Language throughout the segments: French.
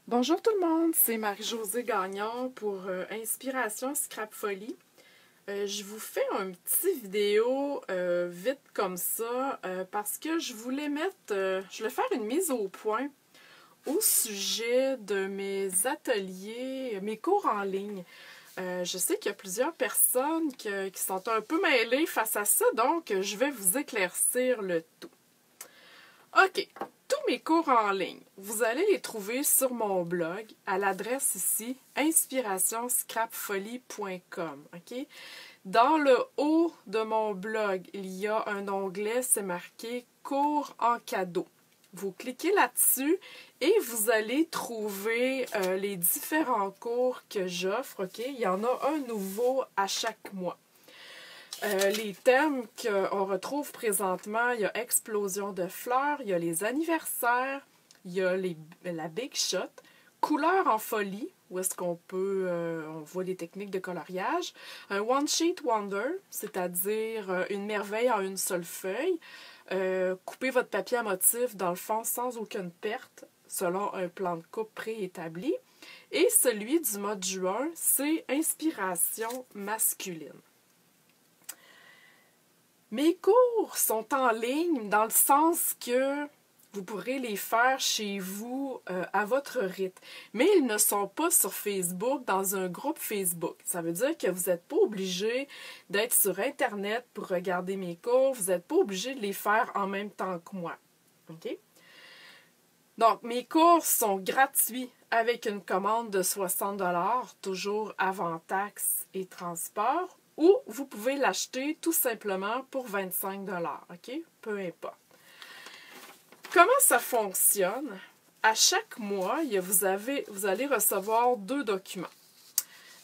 Bonjour tout le monde, c'est Marie-Josée Gagnon pour Inspiration Scrap Folie. Je vous fais un petit vidéo vite comme ça parce que je voulais je voulais faire une mise au point au sujet de mes ateliers, mes cours en ligne. Je sais qu'il y a plusieurs personnes qui sont un peu mêlées face à ça, donc je vais vous éclaircir le tout. OK. Tous mes cours en ligne, vous allez les trouver sur mon blog à l'adresse ici, inspirationscrapfolie.com. OK? Dans le haut de mon blog, il y a un onglet, c'est marqué Cours en cadeau. Vous cliquez là-dessus et vous allez trouver les différents cours que j'offre. OK? Il y en a un nouveau à chaque mois. Les thèmes qu'on retrouve présentement, il y a explosion de fleurs, il y a les anniversaires, il y a la Big Shot, couleurs en folie, où est-ce qu'on peut, on voit des techniques de coloriage, un One Sheet Wonder, c'est-à-dire une merveille en une seule feuille, couper votre papier à motif dans le fond sans aucune perte, selon un plan de coupe préétabli, et celui du mois de juin, c'est inspiration masculine. Mes cours sont en ligne dans le sens que vous pourrez les faire chez vous à votre rythme. Mais ils ne sont pas sur Facebook, dans un groupe Facebook. Ça veut dire que vous n'êtes pas obligé d'être sur Internet pour regarder mes cours. Vous n'êtes pas obligé de les faire en même temps que moi. OK? Donc, mes cours sont gratuits avec une commande de 60 $, toujours avant taxes et transport. Ou vous pouvez l'acheter tout simplement pour 25 $, OK? Peu importe. Comment ça fonctionne? À chaque mois, vous allez recevoir 2 documents.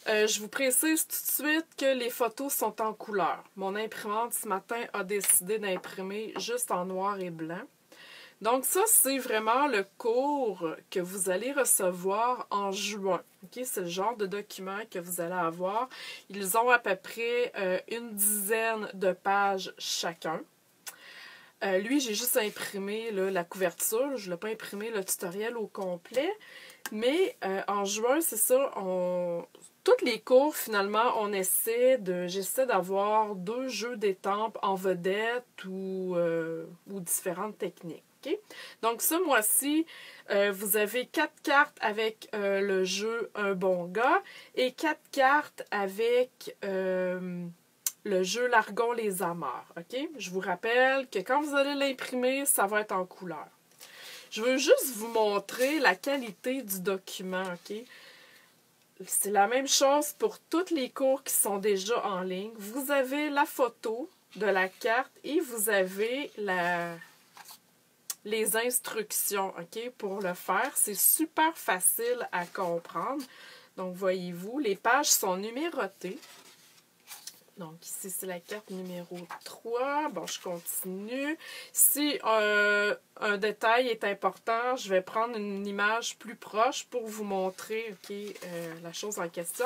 Je vous précise tout de suite que les photos sont en couleur. Mon imprimante ce matin a décidé d'imprimer juste en noir et blanc. Donc ça, c'est vraiment le cours que vous allez recevoir en juin. Okay? C'est le genre de document que vous allez avoir. Ils ont à peu près une dizaine de pages chacun. Lui, j'ai juste imprimé là, la couverture. Je ne l'ai pas imprimé le tutoriel au complet. Mais en juin, c'est ça, tous les cours, finalement, j'essaie d'avoir 2 jeux d'étampes en vedette ou différentes techniques. Okay? Donc, ce mois-ci, vous avez 4 cartes avec le jeu Un bon gars et 4 cartes avec le jeu Largon les amarres. Okay? Je vous rappelle que quand vous allez l'imprimer, ça va être en couleur. Je veux juste vous montrer la qualité du document. Okay? C'est la même chose pour tous les cours qui sont déjà en ligne. Vous avez la photo de la carte et vous avez les instructions, OK, pour le faire. C'est super facile à comprendre. Donc, voyez-vous, les pages sont numérotées. Donc, ici, c'est la carte numéro 3. Bon, je continue. Si un détail est important, je vais prendre une image plus proche pour vous montrer la chose en question.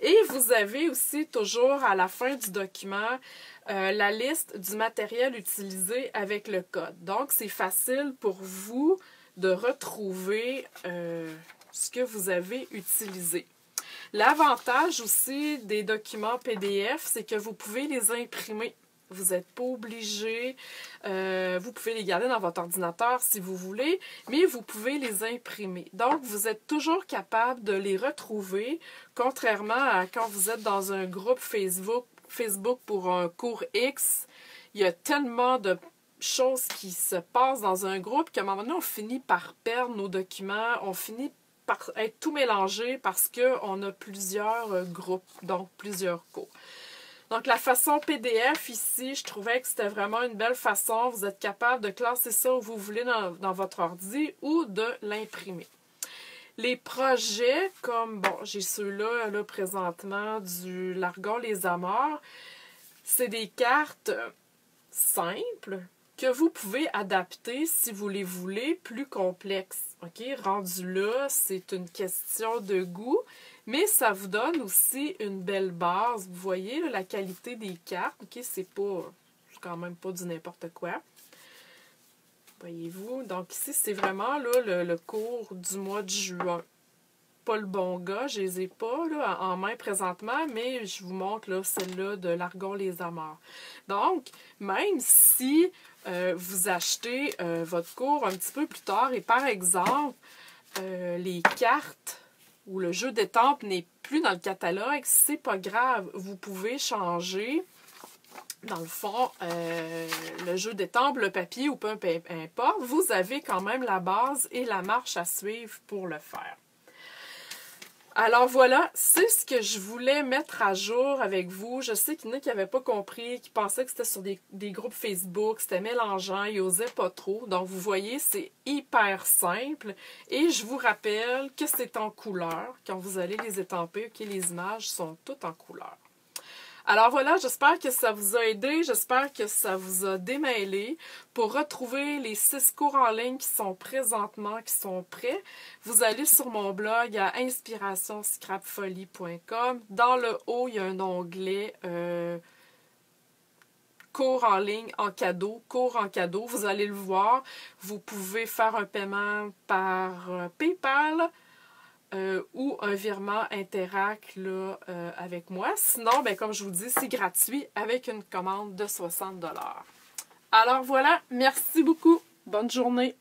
Et vous avez aussi toujours à la fin du document la liste du matériel utilisé avec le code. Donc, c'est facile pour vous de retrouver ce que vous avez utilisé. L'avantage aussi des documents PDF, c'est que vous pouvez les imprimer. Vous n'êtes pas obligé. Vous pouvez les garder dans votre ordinateur si vous voulez, mais vous pouvez les imprimer. Donc, vous êtes toujours capable de les retrouver, contrairement à quand vous êtes dans un groupe Facebook pour un cours X. Il y a tellement de choses qui se passent dans un groupe qu'à un moment donné, on finit par perdre nos documents, on finit par être tout mélangé parce qu'on a plusieurs groupes, donc plusieurs cours. Donc, la façon PDF ici, je trouvais que c'était vraiment une belle façon. Vous êtes capable de classer ça où vous voulez dans votre ordi ou de l'imprimer. Les projets, comme, bon, j'ai ceux-là là, présentement du Largon les amarres, c'est des cartes simples que vous pouvez adapter si vous les voulez plus complexes. OK? Rendu là, c'est une question de goût, mais ça vous donne aussi une belle base. Vous voyez là, la qualité des cartes. OK? C'est quand même pas du n'importe quoi. Voyez-vous? Donc ici, c'est vraiment là, le cours du mois de juin. Pas le bon gars, je les ai pas là, en main présentement, mais je vous montre là, celle-là de l'Argon les Amarres. Donc, même si vous achetez votre cours un petit peu plus tard et par exemple, les cartes ou le jeu d'étampes n'est plus dans le catalogue, c'est pas grave, vous pouvez changer. Dans le fond, le jeu d'étampes, le papier ou peu importe, vous avez quand même la base et la marche à suivre pour le faire. Alors voilà, c'est ce que je voulais mettre à jour avec vous. Je sais qu'il y en a qui n'avaient pas compris, qui pensaient que c'était sur des groupes Facebook, c'était mélangeant, ils n'osaient pas trop. Donc vous voyez, c'est hyper simple. Et je vous rappelle que c'est en couleur. Quand vous allez les étamper, okay, les images sont toutes en couleur. Alors voilà, j'espère que ça vous a aidé, j'espère que ça vous a démêlé. Pour retrouver les 6 cours en ligne qui sont présentement, qui sont prêts, vous allez sur mon blog à inspirationscrapfolie.com. Dans le haut, il y a un onglet cours en ligne en cadeau, cours en cadeau. Vous allez le voir. Vous pouvez faire un paiement par PayPal. Ou un virement Interac là, avec moi. Sinon, ben, comme je vous dis, c'est gratuit avec une commande de 60 $. Alors voilà, merci beaucoup. Bonne journée.